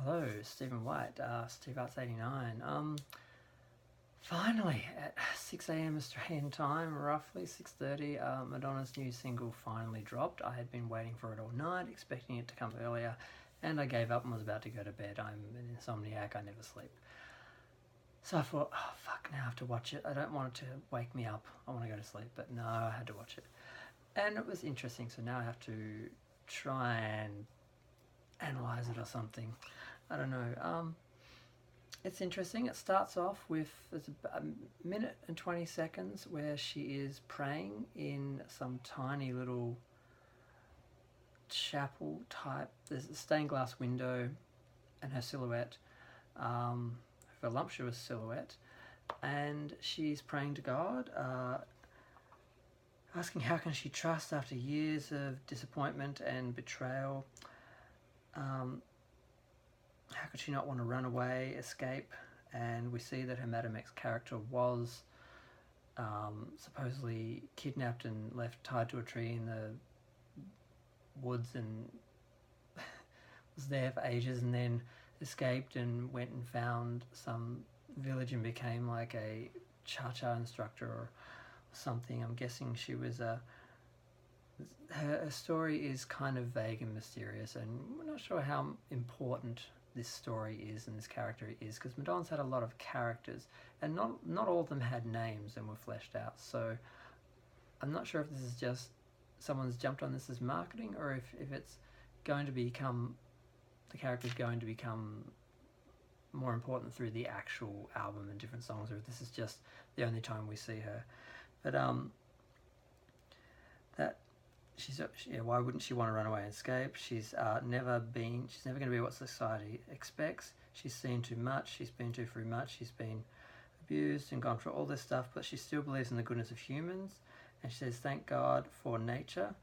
Hello, Stephen White, Steve Arts 89. Finally, at 6 a.m. Australian time, roughly 6:30, Madonna's new single finally dropped. I had been waiting for it all night, expecting it to come earlier, and I gave up and was about to go to bed. I'm an insomniac, I never sleep. So I thought, oh fuck, now I have to watch it. I don't want it to wake me up. I want to go to sleep, but no, I had to watch it. And it was interesting, so now I have to try and analyze it or something. I don't know. It's interesting. It starts off with there's a minute and 20 seconds where she is praying in some tiny little chapel type. There's a stained glass window and her silhouette, her voluptuous silhouette, and she's praying to God, asking how can she trust after years of disappointment and betrayal. How could she not want to run away, escape? And we see that her Madame X character was supposedly kidnapped and left tied to a tree in the woods and was there for ages, and then escaped and went and found some village and became like a cha-cha instructor or something. I'm guessing she was her story is kind of vague and mysterious, and we're not sure how important this story is and this character is, because Madonna's had a lot of characters and not all of them had names and were fleshed out. So I'm not sure if this is just someone's jumped on this as marketing, or if it's going to become, the character's going to become more important through the actual album and different songs, or if this is just the only time we see her. But that why wouldn't she want to run away and escape? She's never going to be what society expects. She's seen too much, she's been through much, she's been abused and gone through all this stuff, but she still believes in the goodness of humans, and she says thank God for nature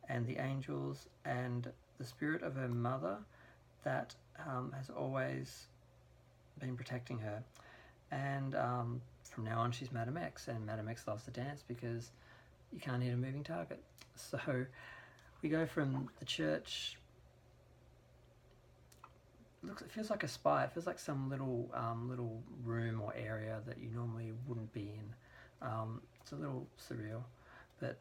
and the angels and the spirit of her mother that has always been protecting her. And from now on she's Madame X, and Madame X loves to dance because you can't hit a moving target. So we go from the church. It feels like a spa. It feels like some little room or area that you normally wouldn't be in. It's a little surreal, but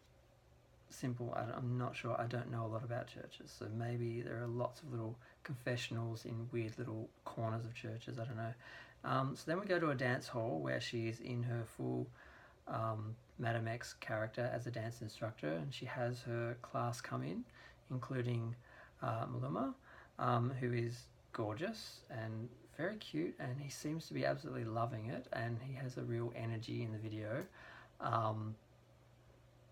simple. I'm not sure. I don't know a lot about churches, so maybe there are lots of little confessionals in weird little corners of churches. I don't know. So then we go to a dance hall where she's in her full Madame X character as a dance instructor, and she has her class come in, including Maluma, who is gorgeous and very cute, and he seems to be absolutely loving it, and he has a real energy in the video.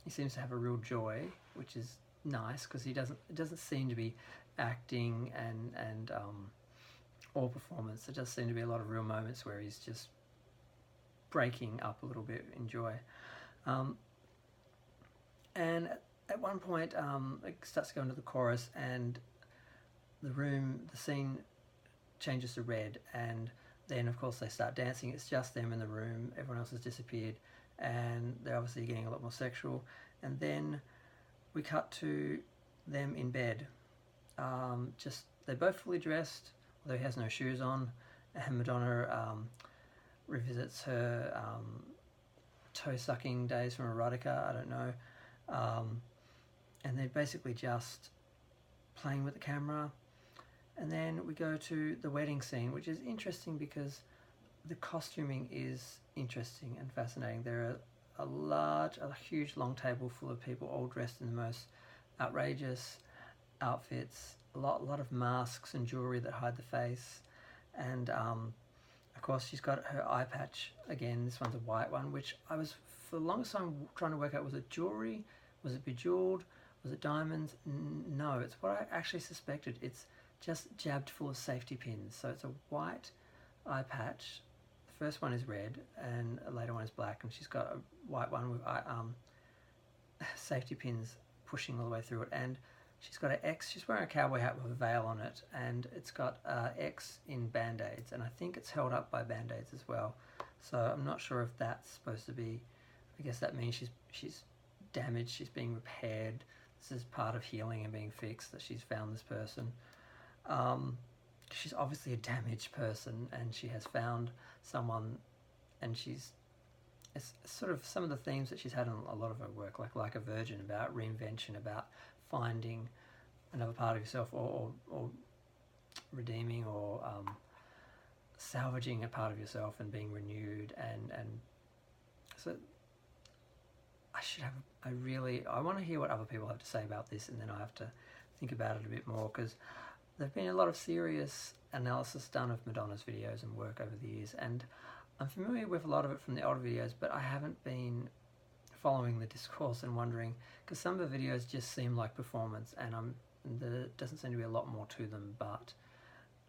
He seems to have a real joy, which is nice, because it doesn't seem to be acting and all performance. There does seem to be a lot of real moments where he's just breaking up a little bit in joy. And at one point it starts to go into the chorus, and the scene changes to red, and then of course they start dancing. It's just them in the room, everyone else has disappeared, and they're obviously getting a lot more sexual. And then we cut to them in bed, they're both fully dressed, although he has no shoes on, and Madonna revisits her toe-sucking days from erotica, I don't know. And they're basically just playing with the camera. And then we go to the wedding scene, which is interesting because the costuming is interesting and fascinating. There are a huge long table full of people all dressed in the most outrageous outfits, a lot of masks and jewelry that hide the face, and of course she's got her eye patch again. This one's a white one, which I was for the longest time trying to work out, was it jewelry, was it bejeweled, was it diamonds? No, it's what I actually suspected. It's just jabbed full of safety pins. So it's a white eye patch. The first one is red and a later one is black, and she's got a white one with safety pins pushing all the way through it, and she's got an X. She's wearing a cowboy hat with a veil on it, and it's got X in band-aids, and I think it's held up by band-aids as well. So I'm not sure if that's supposed to be, I guess that means she's damaged, she's being repaired. This is part of healing and being fixed, that she's found this person. she's obviously a damaged person, and she has found someone, and it's sort of some of the themes that she's had in a lot of her work, like a virgin, about reinvention, about finding another part of yourself, or redeeming, or salvaging a part of yourself and being renewed. And so I want to hear what other people have to say about this, and then I have to think about it a bit more, because there've been a lot of serious analysis done of Madonna's videos and work over the years, and I'm familiar with a lot of it from the older videos, but I haven't been following the discourse and wondering, because some of the videos just seem like performance, and there doesn't seem to be a lot more to them, but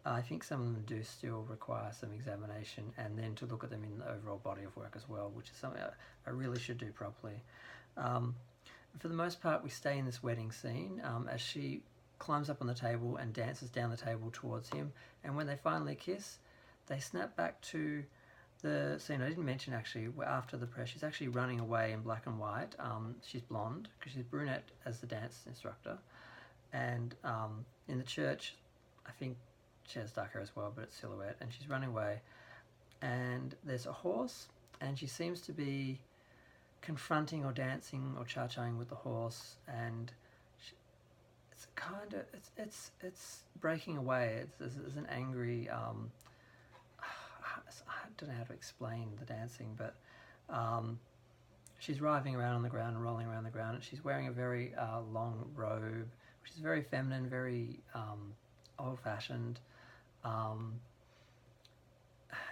I think some of them do still require some examination, and then to look at them in the overall body of work as well, which is something I really should do properly. For the most part, we stay in this wedding scene as she climbs up on the table and dances down the table towards him, and when they finally kiss, they snap back to the scene I didn't mention, actually, where after the press, she's actually running away in black and white. She's blonde, because she's brunette as the dance instructor, and in the church, I think she has dark hair as well, but it's silhouette, and she's running away, and there's a horse, and she seems to be confronting or dancing or cha-chaing with the horse, and it's kind of, it's breaking away. There's an angry, I don't know how to explain the dancing, but she's writhing around on the ground and rolling around the ground, and she's wearing a very long robe, which is very feminine, very old-fashioned, and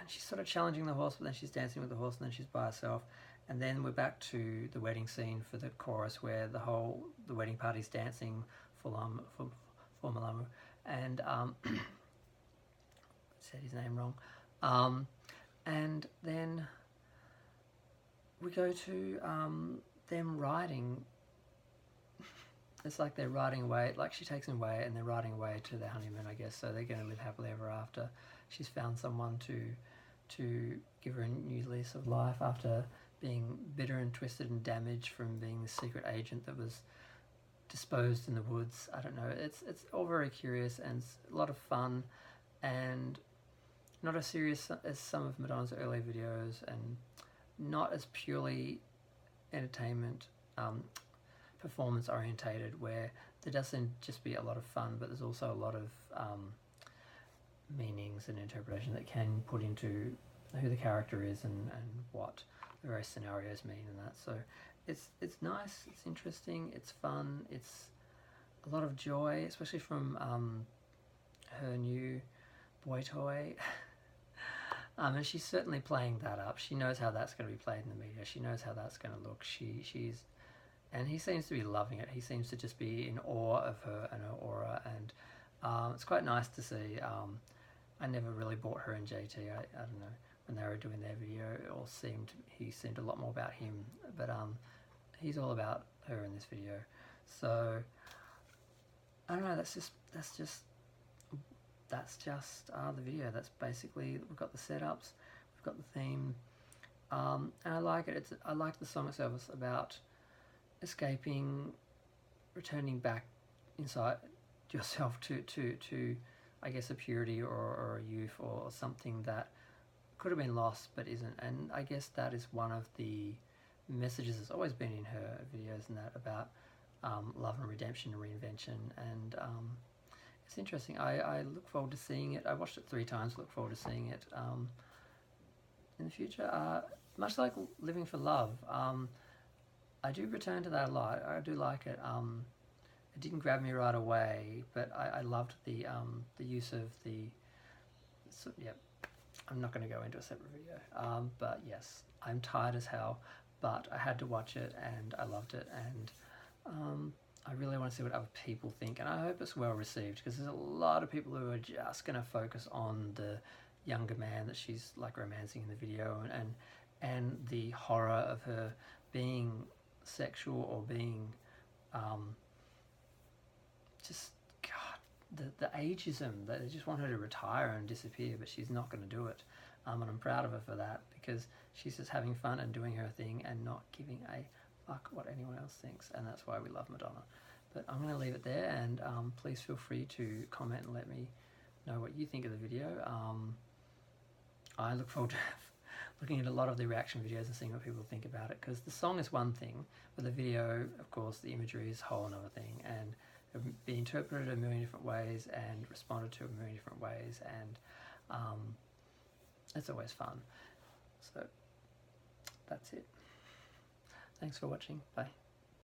she's sort of challenging the horse, but then she's dancing with the horse, and then she's by herself. And then we're back to the wedding scene for the chorus, where the wedding party's dancing for Maluma, and said his name wrong. And then we go to them riding. It's like they're riding away, like she takes him away, and they're riding away to their honeymoon, I guess. So they're going to live happily ever after. She's found someone to give her a new lease of life after being bitter and twisted and damaged from being the secret agent that was disposed in the woods. I don't know. It's all very curious, and it's a lot of fun, and not as serious as some of Madonna's early videos, and not as purely entertainment, performance orientated, where there doesn't just be a lot of fun, but there's also a lot of meanings and interpretation that can put into who the character is and what the various scenarios mean and that. So it's nice, it's interesting, it's fun, it's a lot of joy, especially from her new boy toy. And she's certainly playing that up. She knows how that's going to be played in the media. She knows how that's going to look. And he seems to be loving it. He seems to just be in awe of her and her aura, and it's quite nice to see. I never really bought her and JT. I don't know, when they were doing their video, he seemed a lot more about him, but he's all about her in this video. So I don't know. That's just the video. That's basically, we've got the setups, we've got the theme, and I like it. I like the song itself. It's about escaping, returning back inside yourself to I guess a purity or a youth or something that could have been lost but isn't. And I guess that is one of the messages that's always been in her videos, and that about love and redemption and reinvention. And it's interesting. I look forward to seeing it. I watched it 3 times. Look forward to seeing it in the future. Much like Living for Love, I do return to that a lot. I do like it. It didn't grab me right away, but I loved the use of the. So, yeah, I'm not going to go into a separate video. But yes, I'm tired as hell, but I had to watch it and I loved it, and I really want to see what other people think, and I hope it's well received, because there's a lot of people who are just going to focus on the younger man that she's like romancing in the video, and the horror of her being sexual or being just, God, the ageism, that they just want her to retire and disappear, but she's not going to do it, and I'm proud of her for that, because she's just having fun and doing her thing and not giving a fuck what anyone else thinks, and that's why we love Madonna. But I'm going to leave it there, and please feel free to comment and let me know what you think of the video. I look forward to looking at a lot of the reaction videos and seeing what people think about it, because the song is one thing, but the video, of course, the imagery is a whole another thing, and it can be interpreted a million different ways and responded to a million different ways, and it's always fun. So that's it. Thanks for watching. Bye.